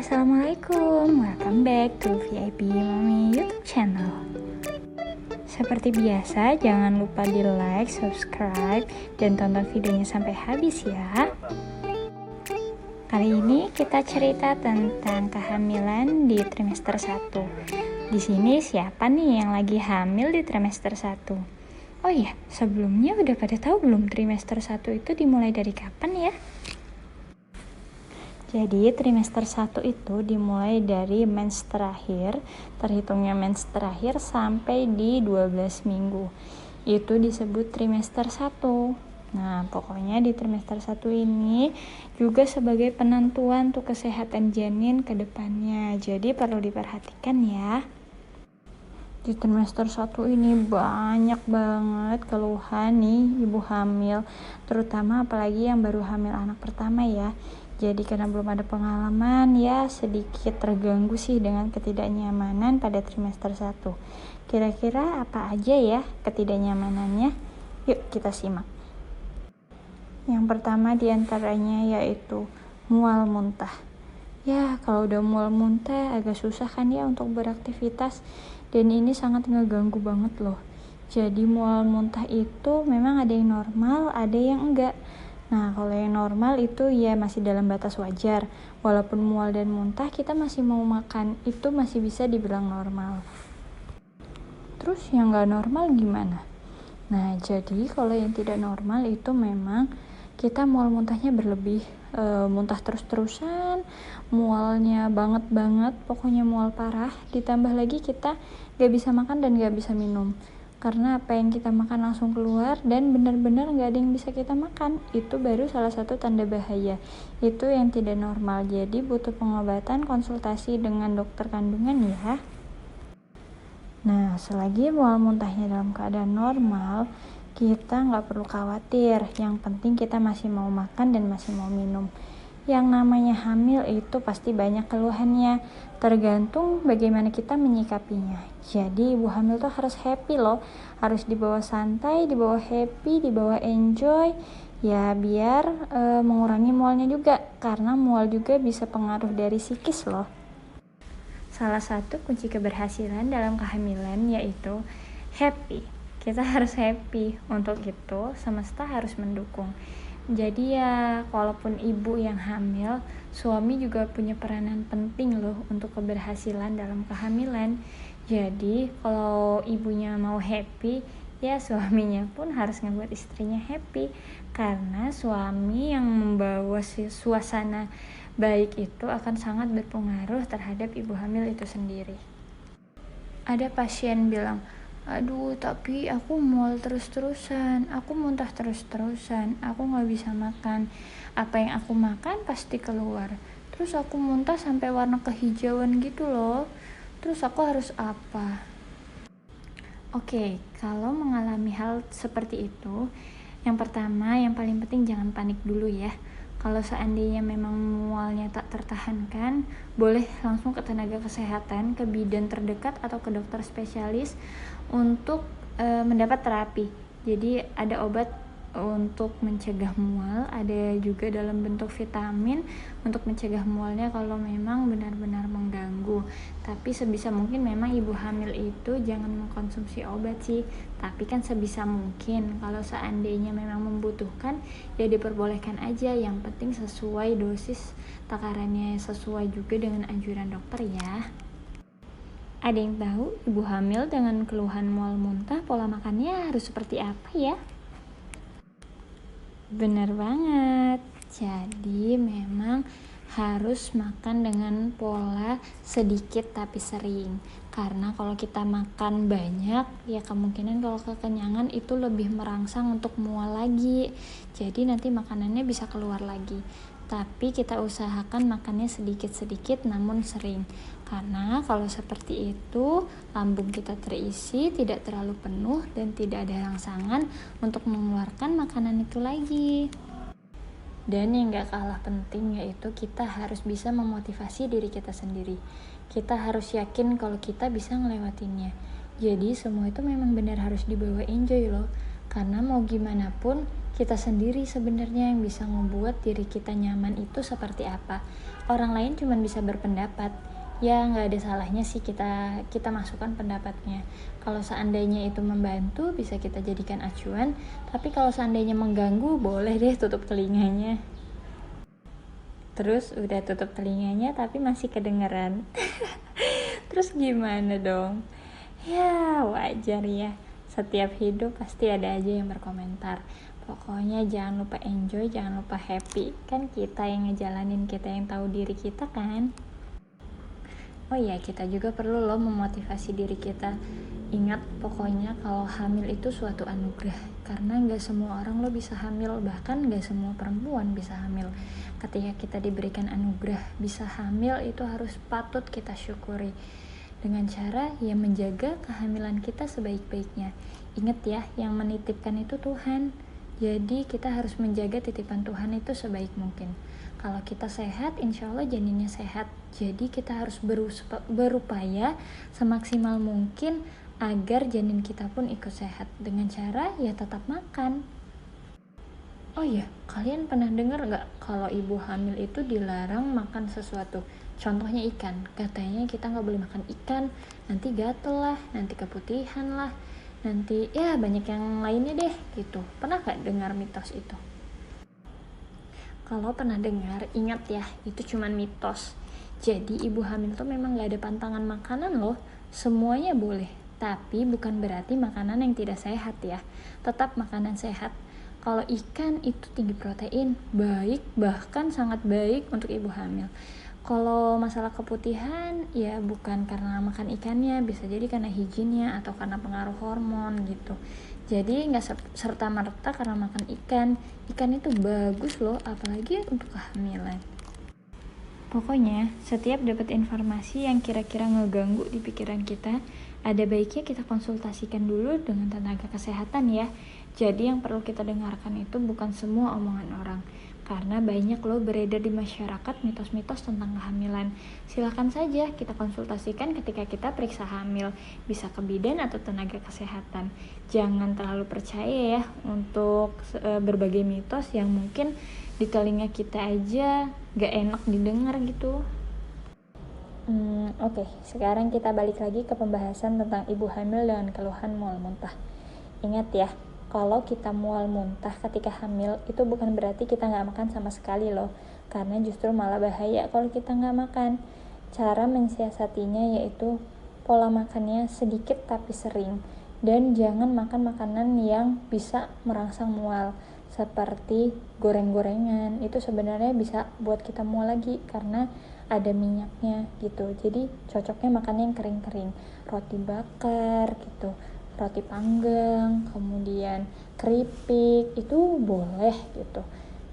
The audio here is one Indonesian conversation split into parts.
Assalamualaikum, welcome back to VIP Mami YouTube channel. Seperti biasa, jangan lupa di like, subscribe, dan tonton videonya sampai habis ya. Kali ini kita cerita tentang kehamilan di trimester 1. Di sini siapa nih yang lagi hamil di trimester 1? Oh iya, sebelumnya udah pada tahu belum trimester 1 itu dimulai dari kapan ya? Jadi trimester 1 itu dimulai dari mens terakhir, terhitungnya mens terakhir sampai di 12 minggu. Itu disebut trimester 1. Nah, pokoknya di trimester 1 ini juga sebagai penentuan untuk kesehatan janin ke depannya. Jadi perlu diperhatikan ya. Di trimester 1 ini banyak banget keluhan nih ibu hamil, terutama apalagi yang baru hamil anak pertama ya. Jadi karena belum ada pengalaman ya sedikit terganggu sih dengan ketidaknyamanan pada trimester 1. Kira-kira apa aja ya ketidaknyamanannya? Yuk kita simak. Yang pertama diantaranya yaitu mual muntah. Ya kalau udah mual muntah agak susah kan ya untuk beraktivitas, dan ini sangat ngeganggu banget loh. Jadi mual muntah itu memang ada yang normal, ada yang enggak. Nah, kalau yang normal itu ya masih dalam batas wajar. Walaupun mual dan muntah, kita masih mau makan, itu masih bisa dibilang normal. Terus yang nggak normal gimana? Nah, jadi kalau yang tidak normal itu memang kita mual muntahnya berlebih, muntah terus-terusan, mualnya banget, pokoknya mual parah. Ditambah lagi kita nggak bisa makan dan nggak bisa minum. Karena apa yang kita makan langsung keluar dan benar-benar gak ada yang bisa kita makan. Itu baru salah satu tanda bahaya. Itu yang tidak normal. Jadi butuh pengobatan, konsultasi dengan dokter kandungan ya. Nah, selagi mual muntahnya dalam keadaan normal, kita gak perlu khawatir. Yang penting kita masih mau makan dan masih mau minum. Yang namanya hamil itu pasti banyak keluhannya, tergantung bagaimana kita menyikapinya. Jadi ibu hamil tuh harus happy loh, harus dibawa santai, dibawa happy, dibawa enjoy ya, biar mengurangi mualnya juga, karena mual juga bisa pengaruh dari psikis loh. Salah satu kunci keberhasilan dalam kehamilan yaitu happy. Kita harus happy, untuk itu semesta harus mendukung. Jadi ya walaupun ibu yang hamil, suami juga punya peranan penting loh untuk keberhasilan dalam kehamilan. Jadi kalau ibunya mau happy, ya suaminya pun harus ngebuat istrinya happy. Karena suami yang membawa suasana baik itu akan sangat berpengaruh terhadap ibu hamil itu sendiri. Ada pasien bilang, aduh tapi aku mual terus-terusan, aku muntah terus-terusan, aku gak bisa makan, apa yang aku makan pasti keluar, terus aku muntah sampai warna kehijauan gitu loh, terus aku harus apa? Oke, kalau mengalami hal seperti itu, yang pertama yang paling penting jangan panik dulu ya. Kalau seandainya memang mualnya tak tertahankan, boleh langsung ke tenaga kesehatan, ke bidan terdekat atau ke dokter spesialis untuk mendapat terapi. Jadi ada obat untuk mencegah mual, ada juga dalam bentuk vitamin untuk mencegah mualnya kalau memang benar-benar mengganggu. Tapi sebisa mungkin memang ibu hamil itu jangan mengkonsumsi obat sih, tapi kan sebisa mungkin kalau seandainya memang membutuhkan ya diperbolehkan aja, yang penting sesuai dosis takarannya, sesuai juga dengan anjuran dokter ya. Ada yang tahu ibu hamil dengan keluhan mual muntah pola makannya harus seperti apa ya? Benar banget. Jadi memang harus makan dengan pola sedikit tapi sering. Karena kalau kita makan banyak, ya kemungkinan kalau kekenyangan itu lebih merangsang untuk mual lagi. Jadi nanti makanannya bisa keluar lagi. Tapi kita usahakan makannya sedikit-sedikit namun sering. Karena kalau seperti itu, lambung kita terisi, tidak terlalu penuh dan tidak ada rangsangan untuk mengeluarkan makanan itu lagi. Dan yang gak kalah penting yaitu kita harus bisa memotivasi diri kita sendiri. Kita harus yakin kalau kita bisa ngelewatinnya. Jadi semua itu memang benar harus dibawa enjoy loh. Karena mau gimana pun Kita sendiri sebenarnya yang bisa membuat diri kita nyaman itu seperti apa. Orang lain cuma bisa berpendapat. Ya nggak ada salahnya sih kita masukkan pendapatnya. Kalau seandainya itu membantu bisa kita jadikan acuan, tapi kalau seandainya mengganggu boleh deh tutup telinganya. Terus udah tutup telinganya tapi masih kedengeran. Terus gimana dong? Ya wajar ya, setiap hidup pasti ada aja yang berkomentar. Pokoknya jangan lupa enjoy, jangan lupa happy. Kan kita yang ngejalanin, kita yang tahu diri kita kan. Oh iya, kita juga perlu loh memotivasi diri kita. Ingat, pokoknya kalau hamil itu suatu anugerah. Karena gak semua orang lo bisa hamil, bahkan gak semua perempuan bisa hamil. Ketika kita diberikan anugerah bisa hamil, itu harus patut kita syukuri. Dengan cara ya menjaga kehamilan kita sebaik-baiknya. Ingat ya, yang menitipkan itu Tuhan. Jadi kita harus menjaga titipan Tuhan itu sebaik mungkin. Kalau kita sehat, insya Allah janinnya sehat. Jadi kita harus berupaya semaksimal mungkin agar janin kita pun ikut sehat. Dengan cara ya tetap makan. Oh iya, kalian pernah dengar gak kalau ibu hamil itu dilarang makan sesuatu? Contohnya ikan. Katanya kita gak boleh makan ikan, nanti gatel lah, nanti keputihan lah, nanti ya banyak yang lainnya deh gitu. Pernah gak dengar mitos itu? Kalau pernah dengar, ingat ya, itu cuman mitos. Jadi ibu hamil tuh memang gak ada pantangan makanan loh, semuanya boleh. Tapi bukan berarti makanan yang tidak sehat ya, tetap makanan sehat. Kalau ikan itu tinggi protein, baik, bahkan sangat baik untuk ibu hamil. Kalau masalah keputihan, ya bukan karena makan ikannya, bisa jadi karena higiennya atau karena pengaruh hormon gitu. Jadi nggak serta-merta karena makan ikan itu bagus loh, apalagi untuk kehamilan. Pokoknya, setiap dapat informasi yang kira-kira ngeganggu di pikiran kita, ada baiknya kita konsultasikan dulu dengan tenaga kesehatan ya. Jadi yang perlu kita dengarkan itu bukan semua omongan orang. Karena banyak loh beredar di masyarakat mitos-mitos tentang kehamilan. Silakan saja kita konsultasikan ketika kita periksa hamil, bisa ke bidan atau tenaga kesehatan. Jangan terlalu percaya ya untuk berbagai mitos yang mungkin di telinga kita aja gak enak didengar gitu. Oke, sekarang kita balik lagi ke pembahasan tentang ibu hamil dengan keluhan mual muntah. Ingat ya, kalau kita mual muntah ketika hamil, itu bukan berarti kita gak makan sama sekali loh. Karena justru malah bahaya kalau kita gak makan. Cara mensiasatinya yaitu pola makannya sedikit tapi sering. Dan jangan makan makanan yang bisa merangsang mual. Seperti goreng-gorengan, itu sebenarnya bisa buat kita mual lagi karena ada minyaknya gitu. Jadi cocoknya makan yang kering-kering, roti bakar gitu, roti panggang, kemudian keripik, itu boleh gitu.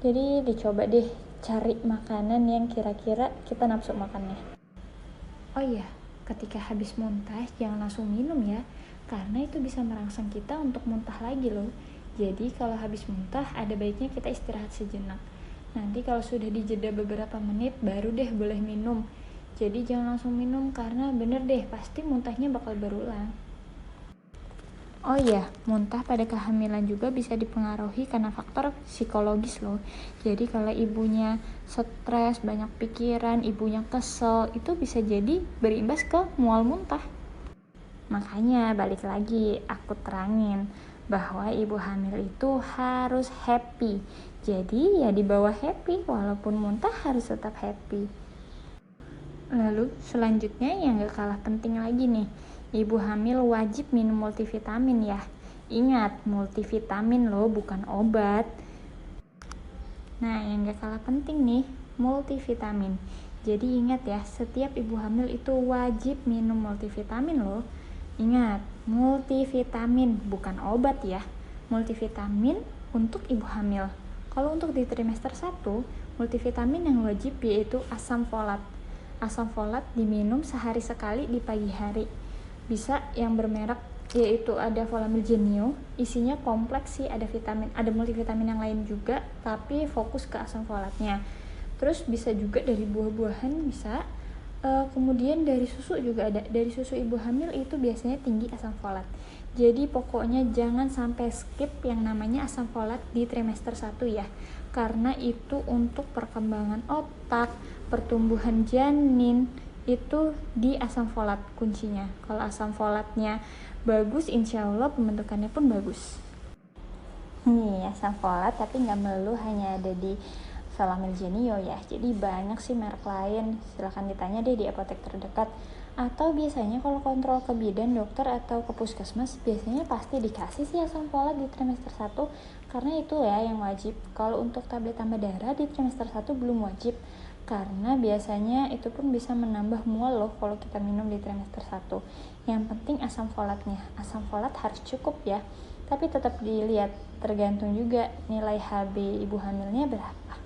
Jadi dicoba deh cari makanan yang kira-kira kita nafsu makannya. Oh iya, ketika habis muntah jangan langsung minum ya, karena itu bisa merangsang kita untuk muntah lagi loh. Jadi kalau habis muntah ada baiknya kita istirahat sejenak. Nanti kalau sudah dijeda beberapa menit baru deh boleh minum. Jadi jangan langsung minum karena bener deh pasti muntahnya bakal berulang. Oh iya, muntah pada kehamilan juga bisa dipengaruhi karena faktor psikologis loh. Jadi kalau ibunya stres, banyak pikiran, ibunya kesel, itu bisa jadi berimbas ke mual muntah. Makanya balik lagi aku terangin bahwa ibu hamil itu harus happy. Jadi ya di bawah happy, walaupun muntah harus tetap happy. Lalu selanjutnya yang gak kalah penting lagi nih, ibu hamil wajib minum multivitamin ya. Ingat, multivitamin loh, bukan obat. Nah yang gak kalah penting nih, multivitamin. Jadi ingat ya, setiap ibu hamil itu wajib minum multivitamin loh. Ingat, multivitamin bukan obat ya. Multivitamin untuk ibu hamil. Kalau untuk di trimester 1, multivitamin yang wajib yaitu asam folat. Asam folat diminum sehari sekali di pagi hari. Bisa yang bermerek yaitu ada Folamil Genio, isinya kompleks sih, ada multivitamin yang lain juga, tapi fokus ke asam folatnya. Terus bisa juga dari buah-buahan bisa. Kemudian dari susu juga ada. Dari susu ibu hamil itu biasanya tinggi asam folat. Jadi pokoknya jangan sampai skip yang namanya asam folat di trimester 1 ya. Karena itu untuk perkembangan otak, pertumbuhan janin, itu di asam folat kuncinya. Kalau asam folatnya bagus, insya Allah pembentukannya pun bagus. Nih asam folat tapi nggak melulu hanya ada di Salamil Genio ya. Jadi banyak sih merek lain. Silahkan ditanya deh di apotek terdekat. Atau biasanya kalau kontrol ke bidan dokter atau ke puskesmas biasanya pasti dikasih sih asam folat di trimester 1 karena itu ya yang wajib. Kalau untuk tablet tambah darah di trimester 1 belum wajib karena biasanya itu pun bisa menambah mual loh kalau kita minum di trimester 1. Yang penting asam folatnya. Asam folat harus cukup ya. Tapi tetap dilihat tergantung juga nilai HB ibu hamilnya berapa.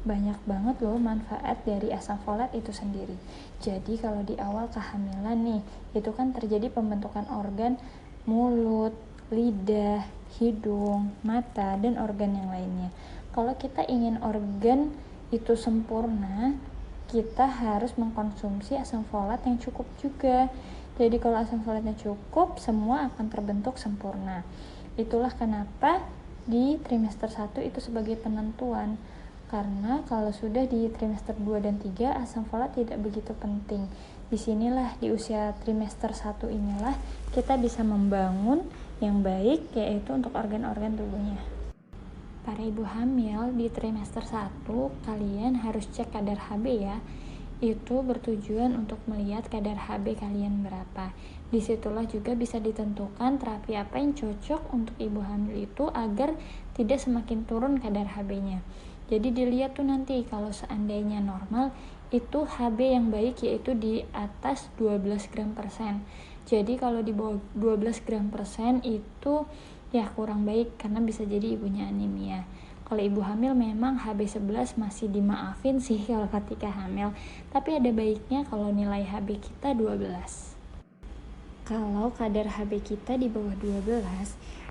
Banyak banget loh manfaat dari asam folat itu sendiri. Jadi kalau di awal kehamilan nih, itu kan terjadi pembentukan organ mulut, lidah, hidung, mata, dan organ yang lainnya. Kalau kita ingin organ itu sempurna, kita harus mengkonsumsi asam folat yang cukup juga. Jadi kalau asam folatnya cukup, semua akan terbentuk sempurna. Itulah kenapa di trimester 1 itu sebagai penentuan. Karena kalau sudah di trimester 2 dan 3 asam folat tidak begitu penting. Disinilah di usia trimester 1 inilah kita bisa membangun yang baik yaitu untuk organ-organ tubuhnya. Para ibu hamil di trimester 1 kalian harus cek kadar HB ya. Itu bertujuan untuk melihat kadar HB kalian berapa. Disitulah juga bisa ditentukan terapi apa yang cocok untuk ibu hamil itu agar tidak semakin turun kadar HB-nya. Jadi dilihat tuh nanti kalau seandainya normal itu HB yang baik yaitu di atas 12 gram persen. Jadi kalau di bawah 12 gram persen itu ya kurang baik karena bisa jadi ibunya anemia. Kalau ibu hamil memang HB11 masih dimaafin sih kalau ketika hamil, tapi ada baiknya kalau nilai HB kita 12. Kalau kadar HB kita di bawah 12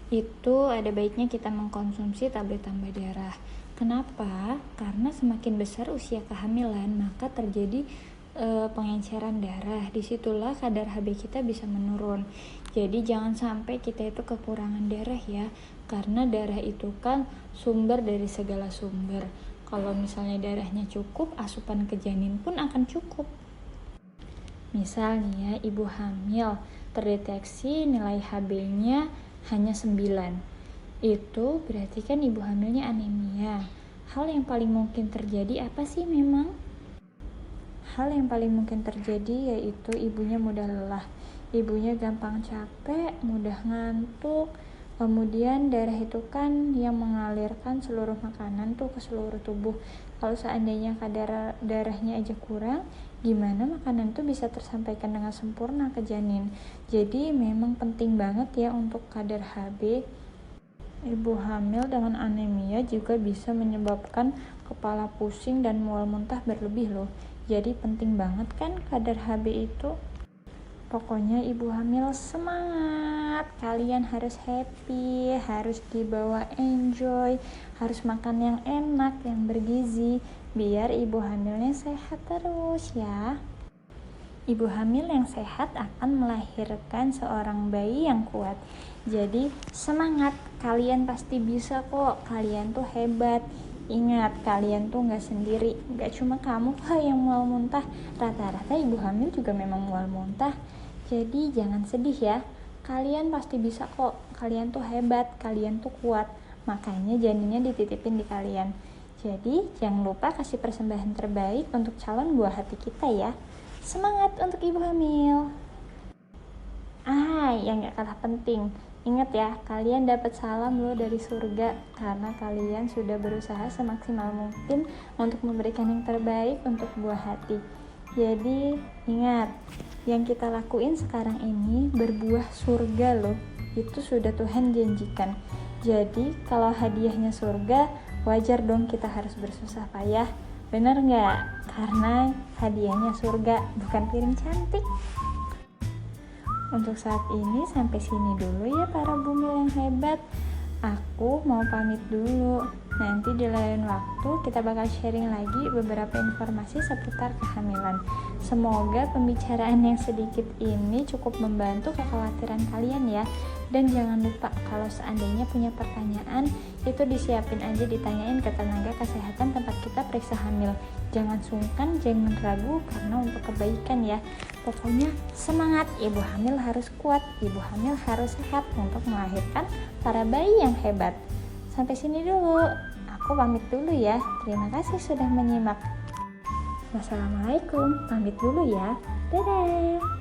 itu ada baiknya kita mengkonsumsi tablet tambah darah. Kenapa? Karena semakin besar usia kehamilan maka terjadi pengenceran darah. Disitulah kadar HB kita bisa menurun. Jadi jangan sampai kita itu kekurangan darah ya, karena darah itu kan sumber dari segala sumber. Kalau misalnya darahnya cukup, asupan ke janin pun akan cukup. Misalnya ibu hamil terdeteksi nilai HB-nya hanya 9. Itu berarti kan ibu hamilnya anemia. Hal yang paling mungkin terjadi apa sih memang? Hal yang paling mungkin terjadi yaitu ibunya mudah lelah. Ibunya gampang capek, mudah ngantuk. Kemudian darah itu kan yang mengalirkan seluruh makanan tuh ke seluruh tubuh. Kalau seandainya kadar darahnya aja kurang, gimana makanan tuh bisa tersampaikan dengan sempurna ke janin. Jadi memang penting banget ya untuk kadar HB. Ibu hamil dengan anemia juga bisa menyebabkan kepala pusing dan mual muntah berlebih loh. Jadi penting banget kan kadar HB itu. Pokoknya ibu hamil semangat, kalian harus happy, harus dibawa enjoy, harus makan yang enak, yang bergizi, biar ibu hamilnya sehat terus ya. Ibu hamil yang sehat akan melahirkan seorang bayi yang kuat. Jadi semangat, kalian pasti bisa kok, kalian tuh hebat. Ingat, kalian tuh gak sendiri, gak cuma kamu kok yang mual muntah. Rata-rata ibu hamil juga memang mual muntah. Jadi jangan sedih ya, kalian pasti bisa kok, kalian tuh hebat, kalian tuh kuat. Makanya janinnya dititipin di kalian. Jadi jangan lupa kasih persembahan terbaik untuk calon buah hati kita ya. Semangat untuk ibu hamil. Yang gak kalah penting, ingat ya, kalian dapat salam loh dari surga karena kalian sudah berusaha semaksimal mungkin untuk memberikan yang terbaik untuk buah hati. Jadi ingat, yang kita lakuin sekarang ini berbuah surga loh. Itu sudah Tuhan janjikan. Jadi kalau hadiahnya surga, wajar dong kita harus bersusah payah. Bener nggak? Karena hadiahnya surga, bukan piring cantik. Untuk saat ini sampai sini dulu ya para bumil yang hebat. Aku mau pamit dulu. Nanti di lain waktu kita bakal sharing lagi beberapa informasi seputar kehamilan. Semoga pembicaraan yang sedikit ini cukup membantu kekhawatiran kalian ya. Dan jangan lupa kalau seandainya punya pertanyaan, itu disiapin aja, ditanyain ke tenaga kesehatan tempat kita periksa hamil. Jangan sungkan, jangan ragu, karena untuk kebaikan ya. Pokoknya semangat, ibu hamil harus kuat, ibu hamil harus sehat untuk melahirkan para bayi yang hebat. Sampai sini dulu, aku pamit dulu ya. Terima kasih sudah menyimak. Wassalamualaikum, pamit dulu ya. Dadah.